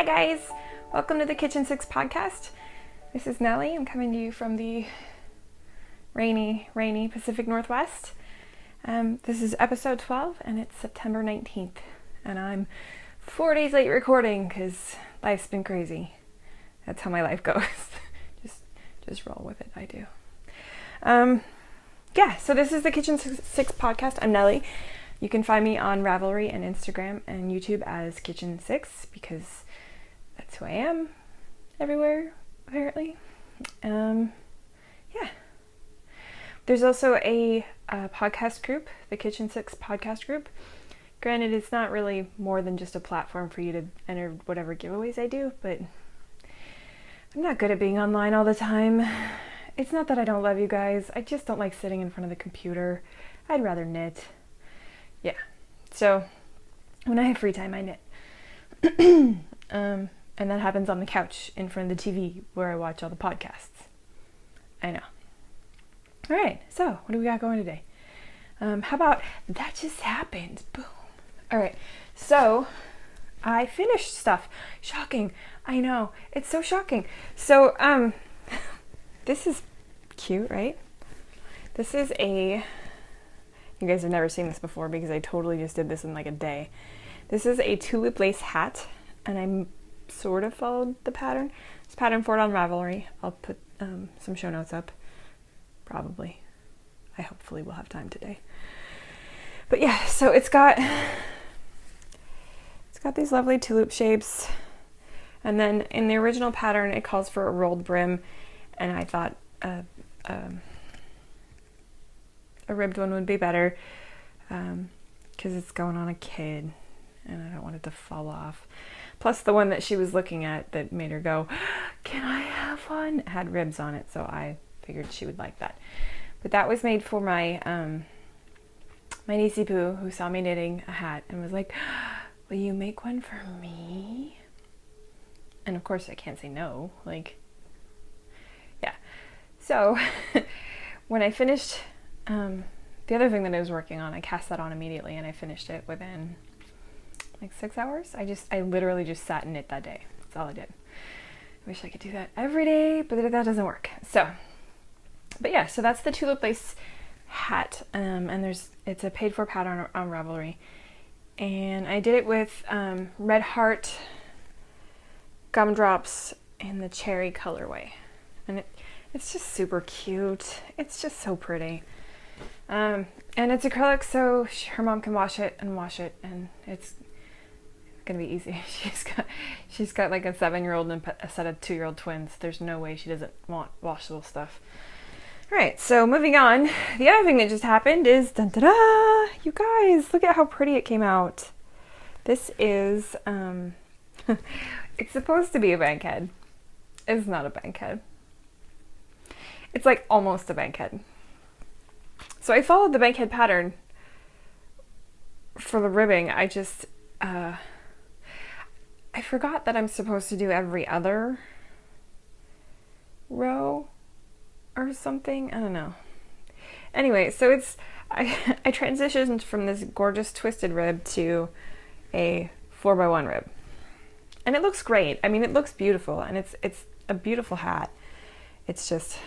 Hi guys, welcome to the KitchenSix podcast. This is Nellie. I'm coming to you from the rainy Pacific Northwest. This is episode 12 and it's September 19th and I'm 4 days late recording because life's been crazy. That's how my life goes. just roll with it. I do. So this is the KitchenSix podcast. I'm Nellie. You can find me on Ravelry and Instagram and YouTube as KitchenSix because that's who I am everywhere, apparently. There's also a podcast group, the KitchenSix podcast group. Granted, it's not really more than just a platform for you to enter whatever giveaways I do, but I'm not good at being online all the time. It's not that I don't love you guys. I just don't like sitting in front of the computer. I'd rather knit. Yeah. So when I have free time, I knit. And that happens on the couch in front of the TV where I watch all the podcasts. I know. All right. So what do we got going today? How about that just happened? Boom. All right. So I finished stuff. Shocking. I know. It's so shocking. So, this is cute, right? This is you guys have never seen this before because I totally just did this in like a day. This is a tulip lace hat and I sort of followed the pattern. It's pattern for it on Ravelry. I'll put some show notes up. Probably. I hopefully will have time today. But yeah, so it's got these lovely tulip shapes. And then in the original pattern, it calls for a rolled brim. And I thought a ribbed one would be better because it's going on a kid and I don't want it to fall off. Plus the one that she was looking at that made her go, "Can I have one?" had ribs on it, so I figured she would like that. But that was made for my niecey Poo, who saw me knitting a hat and was like, "Will you make one for me?" And of course I can't say no, like, yeah. So when I finished the other thing that I was working on, I cast that on immediately and I finished it within like 6 hours. I literally just sat and knit that day. That's all I did. I wish I could do that every day, but that doesn't work. So that's the tulip lace hat. And it's a paid for pattern on Ravelry. And I did it with Red Heart gumdrops in the cherry colorway. And it's just super cute. It's just so pretty. And it's acrylic, so her mom can wash it, and it's gonna be easy. She's got like a 7-year-old and a set of 2-year-old twins. There's no way she doesn't want washable stuff. All right, so moving on. The other thing that just happened is, dun da da! You guys, look at how pretty it came out. This is it's supposed to be a bank head. It's not a bank head. It's like almost a bank head. So I followed the bankhead pattern for the ribbing. I forgot that I'm supposed to do every other row or something. I don't know. Anyway, so I transitioned from this gorgeous twisted rib to a 4x1 rib. And it looks great. I mean, it looks beautiful and it's a beautiful hat. It's just,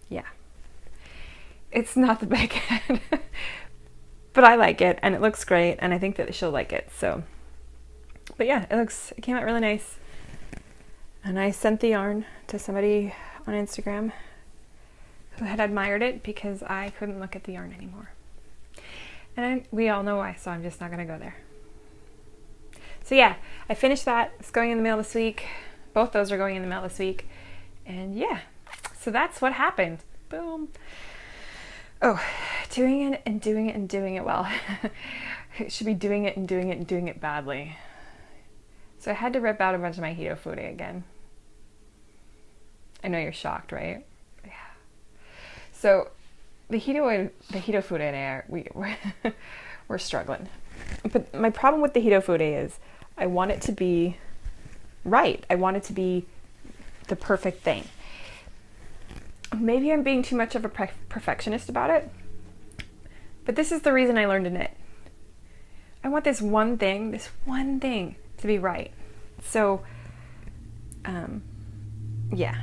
yeah. It's not the big head, but I like it and it looks great and I think that she'll like it. So, but yeah, it came out really nice. And I sent the yarn to somebody on Instagram who had admired it because I couldn't look at the yarn anymore. And we all know why, so I'm just not going to go there. So yeah, I finished that. It's going in the mail this week. Both those are going in the mail this week. And yeah, so that's what happened. Boom. Oh, doing it and doing it and doing it well. It should be doing it and doing it and doing it badly. So I had to rip out a bunch of my Hito Fude again. I know you're shocked, right? Yeah. So the Hito Fude and I we're struggling. But my problem with the Hito Fude is I want it to be right. I want it to be the perfect thing. Maybe I'm being too much of a perfectionist about it, but this is the reason I learned to knit. I want this one thing to be right. So, yeah,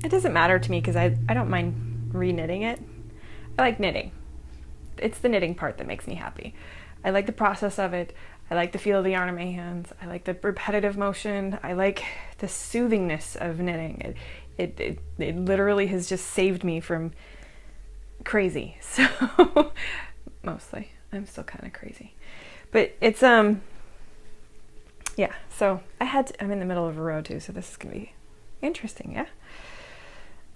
it doesn't matter to me because I don't mind re-knitting it. I like knitting. It's the knitting part that makes me happy. I like the process of it. I like the feel of the yarn in my hands. I like the repetitive motion. I like the soothingness of knitting. It literally has just saved me from crazy. So mostly, I'm still kind of crazy, but it's yeah. So I'm in the middle of a row too, so this is gonna be interesting. Yeah,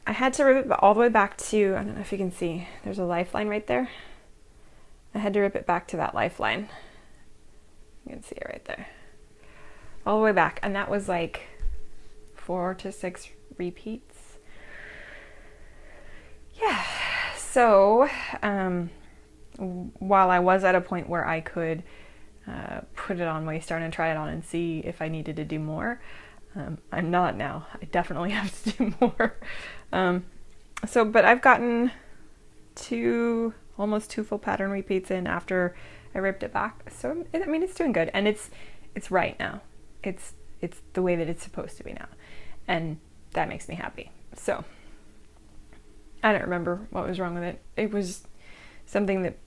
I had to rip it all the way back to, I don't know if you can see, there's a lifeline right there. I had to rip it back to that lifeline. You can see it right there. All the way back. And that was like 4 to 6 repeats. Yeah. So, while I was at a point where I could put it on waist yarn and try it on and see if I needed to do more, I'm not now. I definitely have to do more. But I've gotten almost 2 full pattern repeats in after I ripped it back. So, I mean, it's doing good, and it's right now. It's the way that it's supposed to be now, and that makes me happy. So, I don't remember what was wrong with it. It was something that,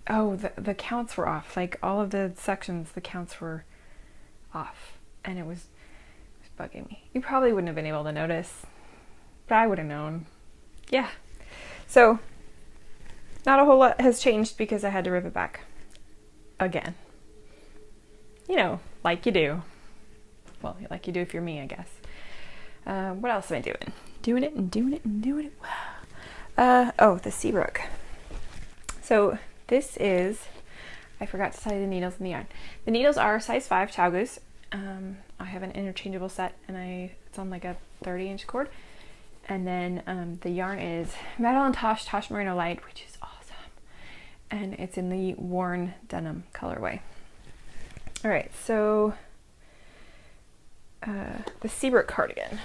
the counts were off. Like, all of the sections, the counts were off, and it was bugging me. You probably wouldn't have been able to notice, but I would have known. Yeah. So, not a whole lot has changed because I had to rip it back again. You know, like you do. Well, like you do if you're me, I guess. What else am I doing? Doing it and doing it and doing it. Wow. The Seabrook. So this is, I forgot to tell you the needles and the yarn. The needles are size 5 Chow Goose. I have an interchangeable set, and it's on like a 30-inch cord. And then the yarn is Metal and Tosh Merino Light, which is awesome. And it's in the worn denim colorway. All right, so the Seabrook cardigan.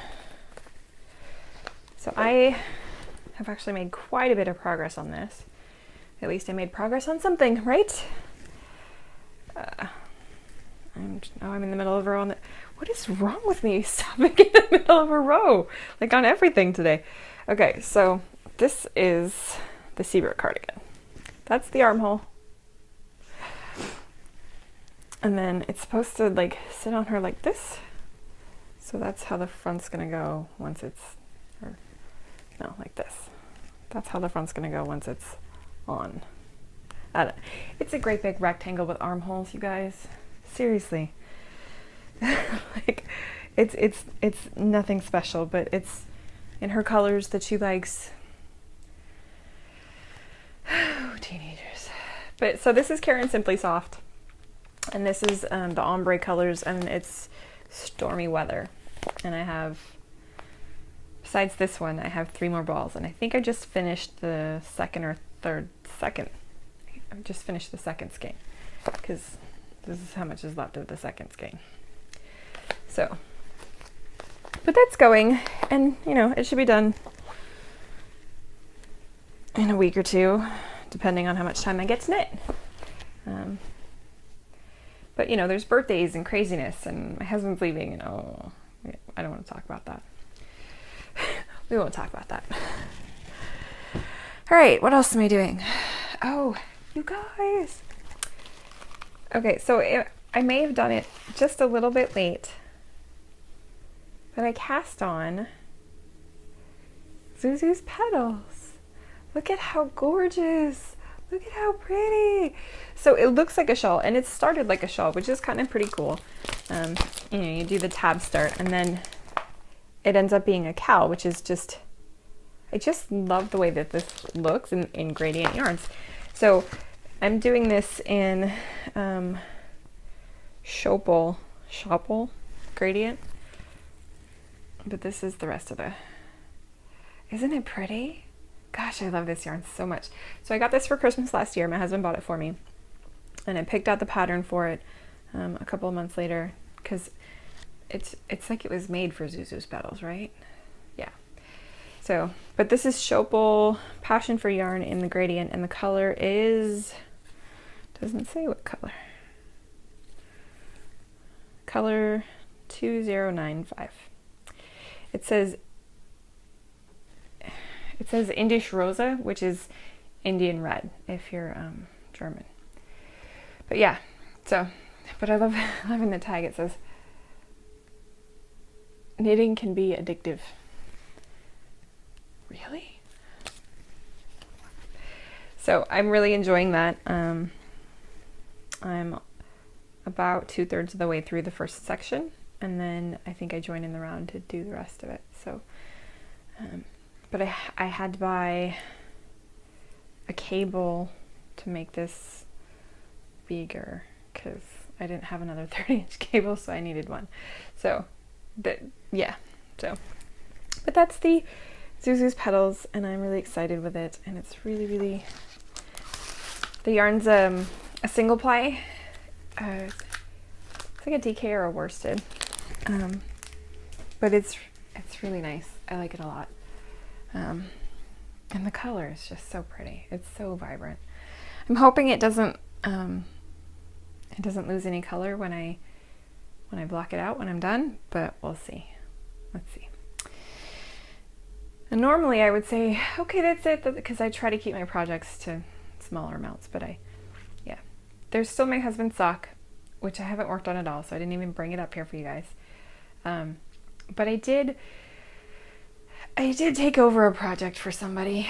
So I have actually made quite a bit of progress on this. At least I made progress on something, right? I'm in the middle of a row. What is wrong with me? Stopping in the middle of a row, like on everything today. Okay, so this is the Seabrook cardigan. That's the armhole. And then it's supposed to like sit on her like this. So that's how the front's gonna go once like this. That's how the front's gonna go once it's on. It's a great big rectangle with armholes, you guys. Seriously. Like, it's nothing special, but it's in her colors that she likes. Teenagers. But so this is Karen Simply Soft, and this is the ombre colors, and it's stormy weather. And I have, besides this one, I have 3 more balls, and I think I just finished the second. I just finished the second skein because this is how much is left of the second skein. So, but that's going, and you know, it should be done in a week or 2, depending on how much time I get to knit. But you know, there's birthdays and craziness, and my husband's leaving, and I don't want to talk about that. We won't talk about that. All right, what else am I doing? Oh, you guys. Okay, so I may have done it just a little bit late, but I cast on Zuzu's petals. Look at how gorgeous. Look at how pretty. So it looks like a shawl, and it started like a shawl, which is kind of pretty cool. You know, you do the tab start, and then it ends up being a cowl, which is just, I just love the way that this looks in gradient yarns. So I'm doing this in Shopple gradient, but this is the rest of the, isn't it pretty? Gosh, I love this yarn so much. So I got this for Christmas last year. My husband bought it for me, and I picked out the pattern for it a couple of months later, because it's like it was made for Zuzu's petals, right? Yeah. So, but this is Shopple Passion for Yarn in the gradient, and the color is, doesn't say what color. Color 2095. It says Indisch Rosa, which is Indian red if you're German. But yeah, so, but I love loving the tag. It says knitting can be addictive. Really? So I'm really enjoying that. I'm about 2/3 of the way through the first section, and then I think I join in the round to do the rest of it. So, but I had to buy a cable to make this bigger because I didn't have another 30-inch cable, so I needed one. So, yeah. So, but that's the Zuzu's Petals, and I'm really excited with it, and it's really, really. The yarn's a single ply. It's like a DK or a worsted, but it's really nice. I like it a lot, and the color is just so pretty. It's so vibrant. I'm hoping it doesn't lose any color when I block it out when I'm done, but we'll see. Let's see. And normally I would say, okay, that's it, because I try to keep my projects to smaller amounts, but yeah. There's still my husband's sock, which I haven't worked on at all, so I didn't even bring it up here for you guys. But I did take over a project for somebody.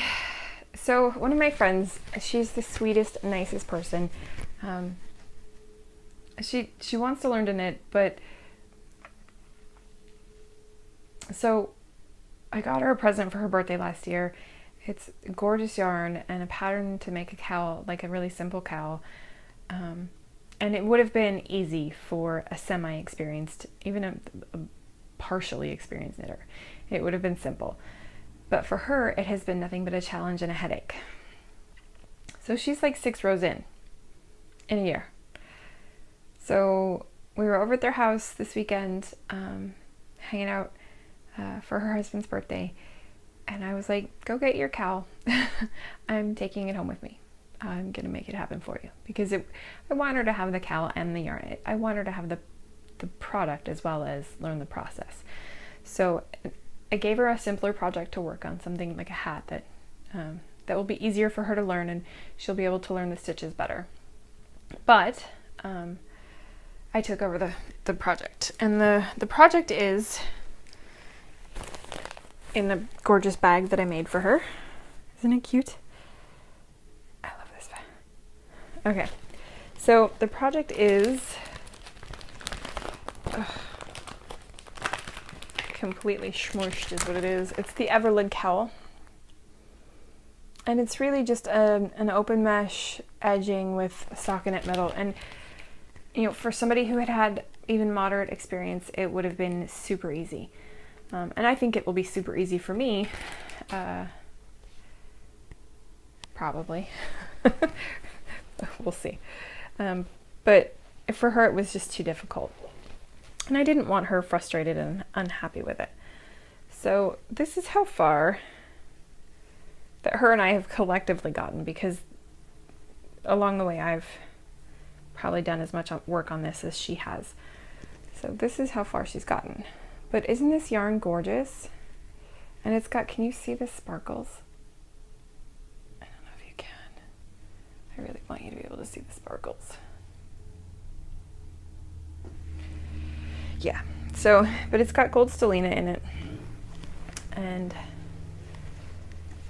So one of my friends, she's the sweetest, nicest person. She wants to learn to knit, but so I got her a present for her birthday last year. It's gorgeous yarn and a pattern to make a cowl, like a really simple cowl. And it would have been easy for a semi-experienced, even a partially experienced knitter. It would have been simple. But for her, it has been nothing but a challenge and a headache. So she's like 6 rows in a year. So we were over at their house this weekend, hanging out for her husband's birthday. And I was like, go get your cowl. I'm taking it home with me. I'm going to make it happen for you. Because I want her to have the cowl and the yarn. I want her to have the product as well as learn the process. So I gave her a simpler project to work on, something like a hat that will be easier for her to learn, and she'll be able to learn the stitches better. But I took over the project. And the project is in the gorgeous bag that I made for her. Isn't it cute? I love this bag. Okay, so the project is completely smushed is what it is. It's the Everlid cowl. And it's really just an open mesh edging with stockinette metal. And you know, for somebody who had even moderate experience, it would have been super easy. And I think it will be super easy for me, probably. We'll see. But for her, it was just too difficult. And I didn't want her frustrated and unhappy with it. So this is how far that her and I have collectively gotten, because along the way I've probably done as much work on this as she has. So this is how far she's gotten. But isn't this yarn gorgeous? And it's got, can you see the sparkles? I don't know if you can. I really want you to be able to see the sparkles. Yeah, so, but it's got gold stellina in it. And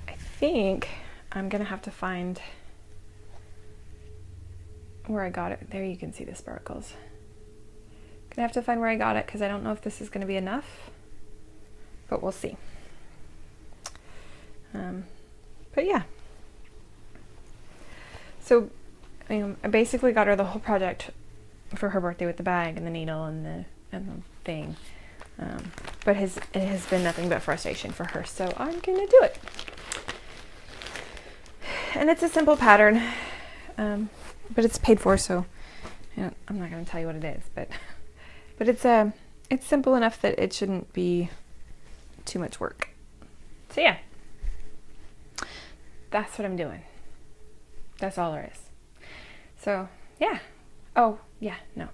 I think I'm gonna have to find where I got it. There you can see the sparkles. Gonna have to find where I got it, because I don't know if this is gonna be enough, but we'll see. But yeah. So I basically got her the whole project for her birthday with the bag and the needle and the thing. But it has been nothing but frustration for her, so I'm gonna do it. And it's a simple pattern, but it's paid for, so you know, I'm not gonna tell you what it is, but it's simple enough that it shouldn't be too much work. So yeah, that's what I'm doing. That's all there is. So yeah. Oh yeah, no.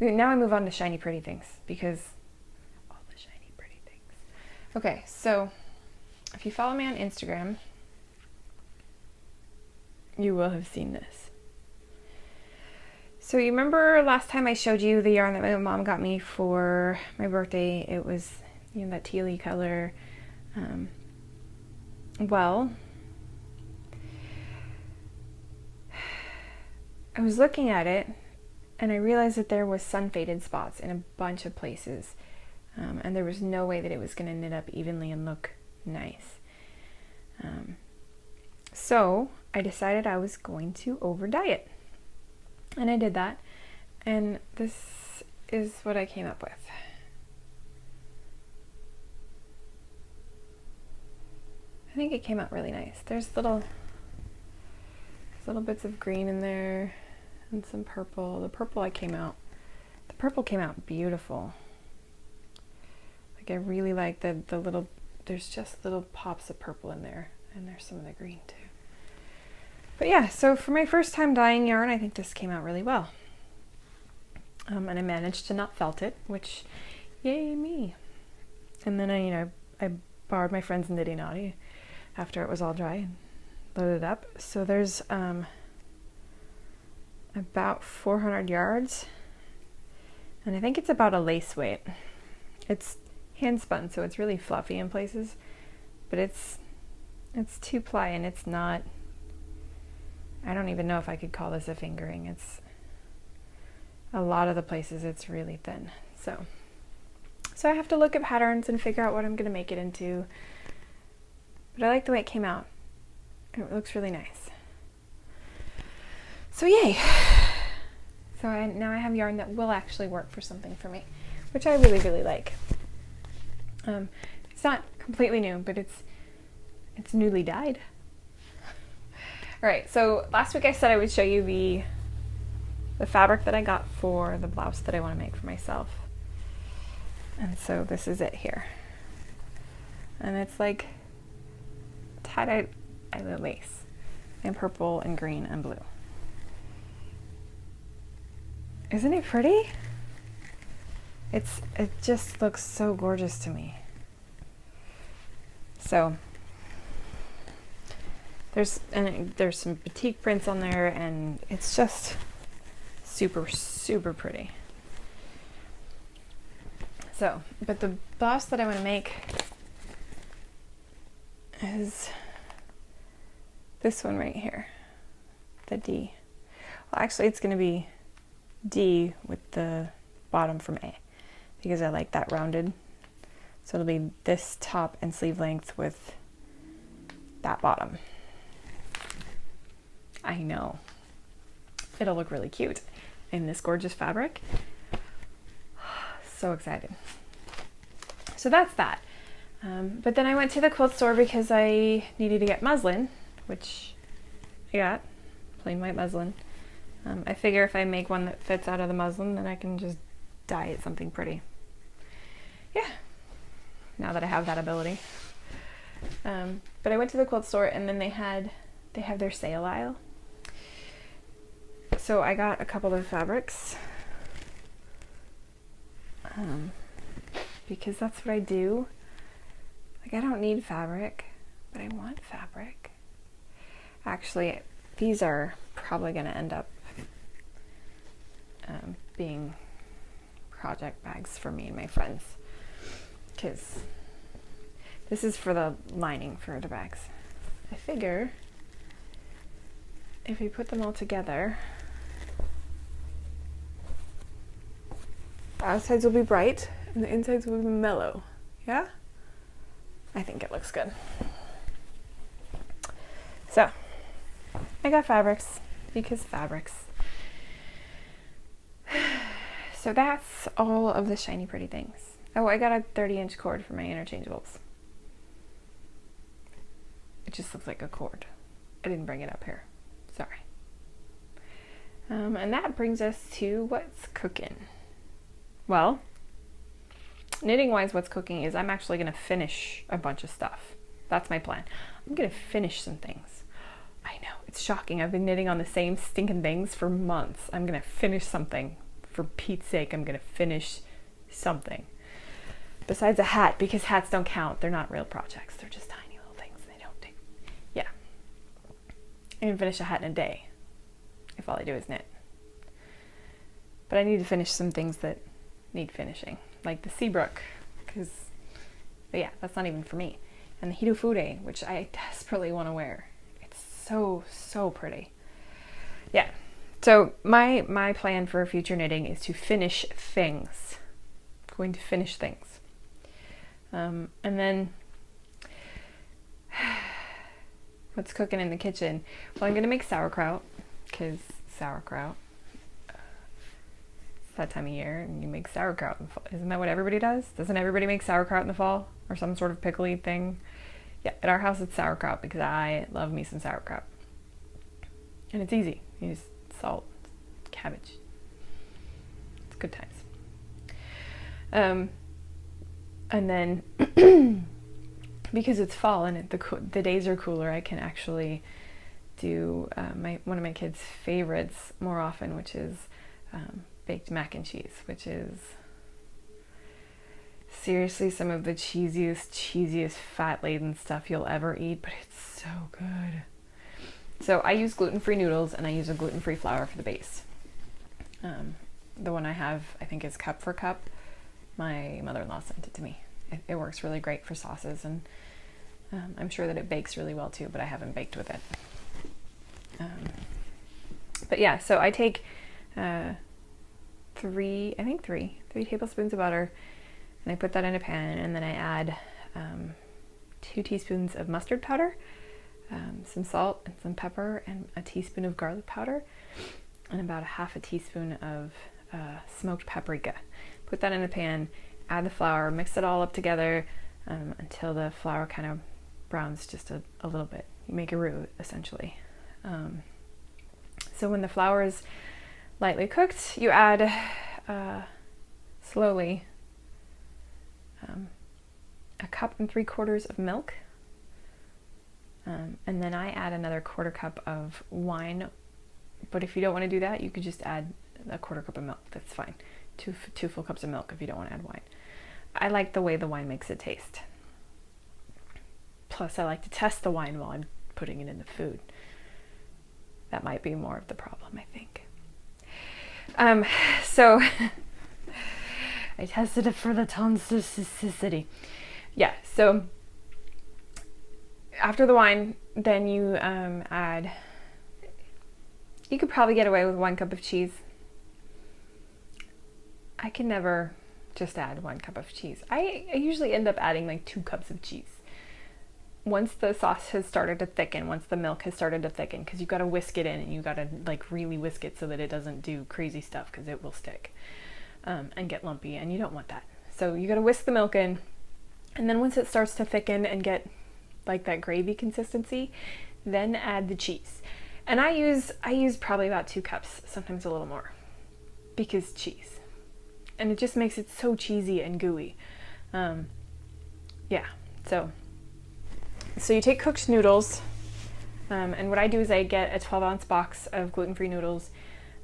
Now I move on to shiny pretty things, because Okay, so if you follow me on Instagram, you will have seen this. So you remember last time I showed you the yarn that my mom got me for my birthday? It was, you know, that tealy color. Well, I was looking at it and I realized that there was sun faded spots in a bunch of places. And there was no way that it was going to knit up evenly and look nice. So I decided I was going to over dye it. And I did that. And this is what I came up with. I think it came out really nice. There's little bits of green in there and some purple. The purple came out beautiful. Like I really like the little, there's just little pops of purple in there, and there's some of the green too. But yeah, so for my first time dyeing yarn, I think this came out really well. And I managed to not felt it, which, yay me. And then I borrowed my friend's Nitty Naughty after it was all dry and loaded it up. So there's about 400 yards, and I think it's about a lace weight. It's hand spun, so it's really fluffy in places, but it's 2-ply, and it's not, I don't even know if I could call this a fingering. It's a lot of the places it's really thin. So I have to look at patterns and figure out what I'm going to make it into. But I like the way it came out. It looks really nice. So yay! So now I have yarn that will actually work for something for me, which I really, really like. It's not completely new, but it's newly dyed. All right, so last week I said I would show you the fabric that I got for the blouse that I want to make for myself. And so this is it here. And it's like tie-dye lace in purple and green and blue. Isn't it pretty? It just looks so gorgeous to me. So there's some batik prints on there, and it's just super, super pretty. So, but the blouse that I want to make is this one right here, the D. Well, actually it's going to be D with the bottom from A, because I like that rounded. So it'll be this top and sleeve length with that bottom. I know. It'll look really cute in this gorgeous fabric. So excited. So that's that. But then I went to the quilt store because I needed to get muslin, which I got, plain white muslin. I figure if I make one that fits out of the muslin, then I can just dye it something pretty. Yeah, now that I have that ability. But I went to the quilt store, and then they have their sale aisle. So I got a couple of fabrics, because that's what I do. Like, I don't need fabric, but I want fabric. Actually, these are probably going to end up being project bags for me and my friends, because this is for the lining for the bags. I figure if we put them all together, the outsides will be bright and the insides will be mellow. Yeah? I think it looks good. So, I got fabrics because fabrics. So that's all of the shiny pretty things. Oh, I got a 30-inch cord for my interchangeables. It just looks like a cord. I didn't bring it up here. Sorry. And that brings us to what's cooking. Well, knitting-wise, what's cooking is I'm actually going to finish a bunch of stuff. That's my plan. I'm going to finish some things. I know, it's shocking. I've been knitting on the same stinking things for months. I'm going to finish something. For Pete's sake, I'm going to finish something. besides a hat, because hats don't count. They're not real projects. They're just tiny little things. They don't take, yeah. I can finish a hat in a day if all I do is knit. But I need to finish some things that need finishing, like the Seabrook, but yeah, that's not even for me. And the Hitofude, which I desperately want to wear. It's so, so pretty. Yeah. So my plan for future knitting is to finish things. I'm going to finish things. And then what's cooking in the kitchen? Well, I'm going to make sauerkraut, because sauerkraut, it's that time of year, and you make sauerkraut in the fall. Isn't that what everybody does? Doesn't everybody make sauerkraut in the fall? Or some sort of pickly thing? Yeah, at our house it's sauerkraut, because I love me some sauerkraut. And it's easy. You just salt, cabbage. It's good times. And then because it's fall and the days are cooler, I can actually do one of my kids' favorites more often, which is baked mac and cheese, which is seriously some of the cheesiest fat-laden stuff you'll ever eat, but it's so good. So I use gluten-free noodles, and I use a gluten-free flour for the base. The one I have, I think, is cup for cup. My mother-in-law sent it to me. It works really great for sauces, and I'm sure that it bakes really well too, but I haven't baked with it. But yeah, so I take three tablespoons of butter, and I put that in a pan, and then I add 2 teaspoons of mustard powder, some salt and some pepper, and a teaspoon of garlic powder, and about a half a teaspoon of smoked paprika. Put that in a pan, add the flour, mix it all up together until the flour kind of browns just a little bit. You make a roux, essentially. So when the flour is lightly cooked, you add slowly 1.75 cups of milk, and then I add another 1/4 cup of wine. But if you don't want to do that, you could just add a 1/4 cup of milk. That's fine. Two full cups of milk if you don't want to add wine. I like the way the wine makes it taste. Plus, I like to test the wine while I'm putting it in the food. That might be more of the problem, I think. So I tested it for the toxicity. Yeah, so after the wine, then you add, you could probably get away with 1 cup of cheese. I can never just add 1 cup of cheese. I usually end up adding like 2 cups of cheese. Once the sauce has started to thicken, once the milk has started to thicken, because you got to whisk it in, and you got to like really whisk it so that it doesn't do crazy stuff, because it will stick and get lumpy, and you don't want that. So you got to whisk the milk in, and then once it starts to thicken and get like that gravy consistency, then add the cheese. And I use probably about 2 cups, sometimes a little more, because cheese. And it just makes it so cheesy and gooey. Yeah, so you take cooked noodles, and what I do is I get a 12-ounce box of gluten-free noodles,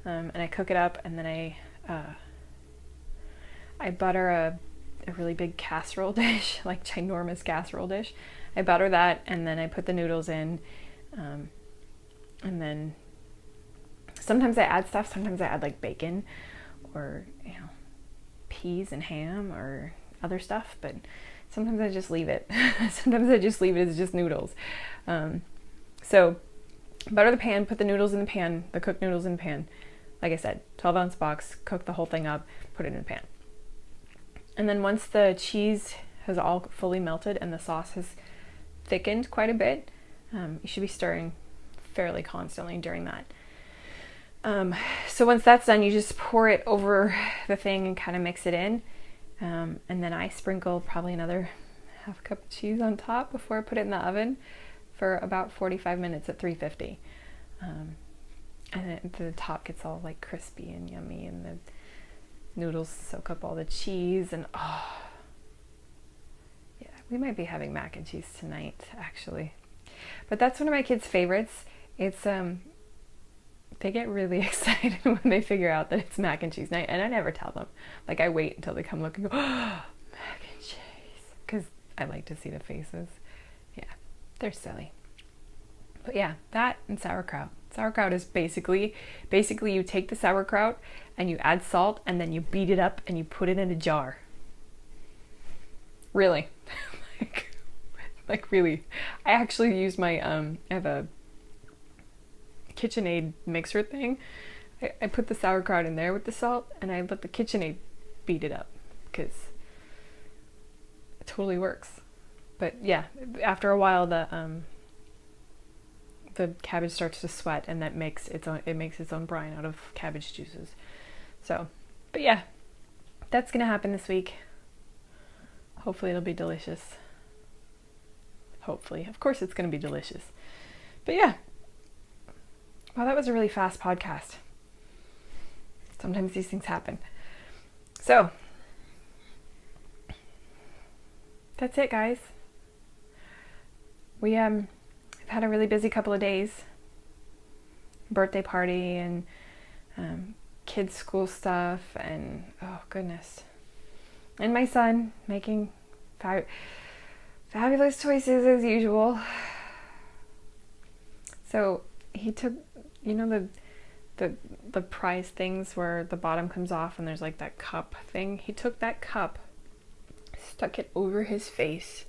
and I cook it up, and then I butter a really big casserole dish, like ginormous casserole dish. I butter that, and then I put the noodles in, and then sometimes I add stuff. Sometimes I add like bacon, or peas and ham, or other stuff, but sometimes I just leave it. Sometimes I just leave it as just noodles. So butter the pan, put the noodles in the pan, the cooked noodles in the pan. Like I said, 12-ounce box, cook the whole thing up, put it in the pan. And then once the cheese has all fully melted and the sauce has thickened quite a bit, you should be stirring fairly constantly during that. So once that's done, you just pour it over the thing and kind of mix it in. And then I sprinkle probably another 1/2 cup of cheese on top before I put it in the oven for about 45 minutes at 350. And then the top gets all like crispy and yummy, and the noodles soak up all the cheese, and yeah, we might be having mac and cheese tonight, actually. But that's one of my kids' favorites. It's they get really excited when they figure out that it's mac and cheese night, and I never tell them. Like, I wait until they come look and go, oh, mac and cheese. because I like to see the faces. Yeah, they're silly. But yeah, that and sauerkraut. Sauerkraut is basically you take the sauerkraut and you add salt and then you beat it up and you put it in a jar. Really. like really. I actually use my, I have a KitchenAid mixer thing. I put the sauerkraut in there with the salt and I let the KitchenAid beat it up because it totally works. But yeah, after a while the cabbage starts to sweat and that makes its own brine out of cabbage juices. So, but yeah, that's gonna happen this week. Hopefully it'll be delicious. Hopefully. Of course it's gonna be delicious. But yeah. Wow, that was a really fast podcast. Sometimes these things happen. So, that's it, guys. We I've had a really busy couple of days. Birthday party and kids' school stuff and oh goodness. And my son making fabulous choices as usual. So he took, you know, the prize things where the bottom comes off and there's like that cup thing. He took that cup, stuck it over his face,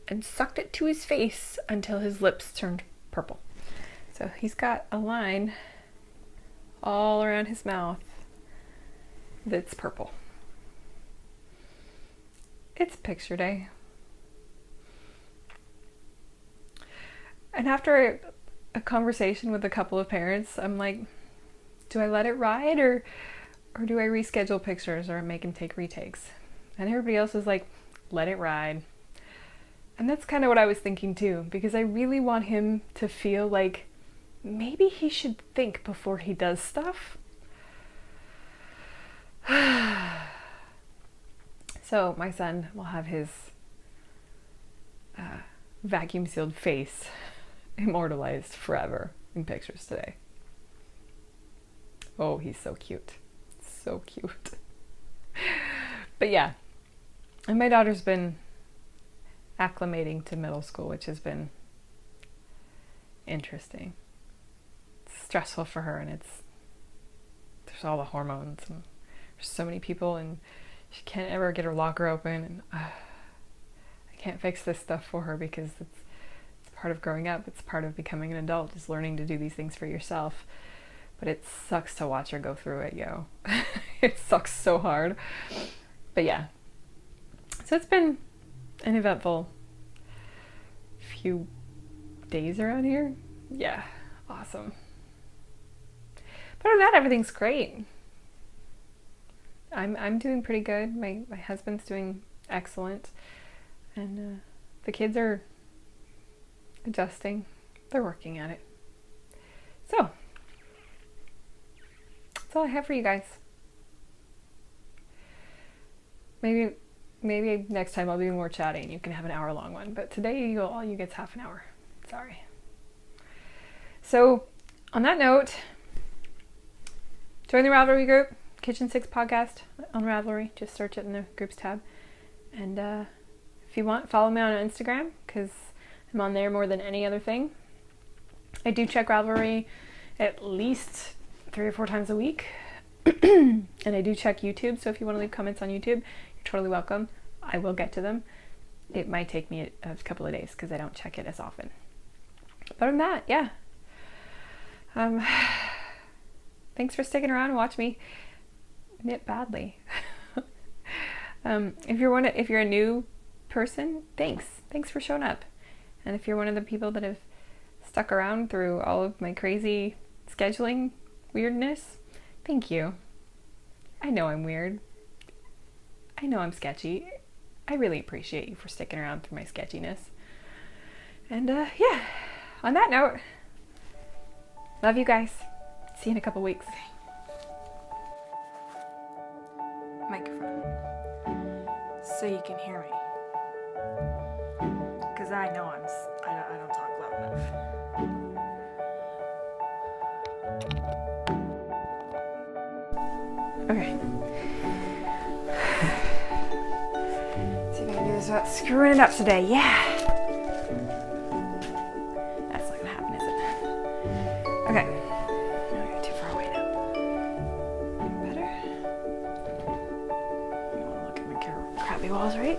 and sucked it to his face until his lips turned purple. So he's got a line all around his mouth that's purple. It's picture day. And after a conversation with a couple of parents, I'm like, do I let it ride or do I reschedule pictures or make him take retakes? And everybody else is like, let it ride. And that's kind of what I was thinking too, because I really want him to feel like maybe he should think before he does stuff. So my son will have his vacuum sealed face immortalized forever in pictures today. Oh, he's so cute. So cute. But yeah. And my daughter's been acclimating to middle school, which has been interesting. It's stressful for her, and there's all the hormones and there's so many people and she can't ever get her locker open and I can't fix this stuff for her because it's part of growing up. It's part of becoming an adult, is learning to do these things for yourself. But it sucks to watch her go through it, yo. It sucks so hard. But yeah. So it's been an eventful few days around here. Yeah, awesome. But other than that, everything's great. I'm doing pretty good. My husband's doing excellent. And the kids are adjusting. They're working at it. So, that's all I have for you guys. Maybe next time I'll be more chatty and you can have an hour-long one. But today, all you get's half an hour. Sorry. So, on that note, join the Ravelry group, KitchenSix podcast on Ravelry. Just search it in the groups tab. And if you want, follow me on Instagram because I'm on there more than any other thing. I do check Ravelry at least 3 or 4 times a week. And I do check YouTube, so if you want to leave comments on YouTube, you're totally welcome. I will get to them. It might take me a couple of days because I don't check it as often. But other than that, yeah. Thanks for sticking around and watch me knit badly. If you're a new person, thanks for showing up. And if you're one of the people that have stuck around through all of my crazy scheduling weirdness, thank you. I know I'm weird. I know I'm sketchy. I really appreciate you for sticking around through my sketchiness. And yeah, on that note, love you guys. See you in a couple weeks. Microphone. So you can hear me. Because I know I don't talk loud enough. Okay. See if I can do this about screwing it up today. Yeah. That's not gonna happen, is it? Okay. No, you're too far away now. Better? You wanna look at my crappy walls, right?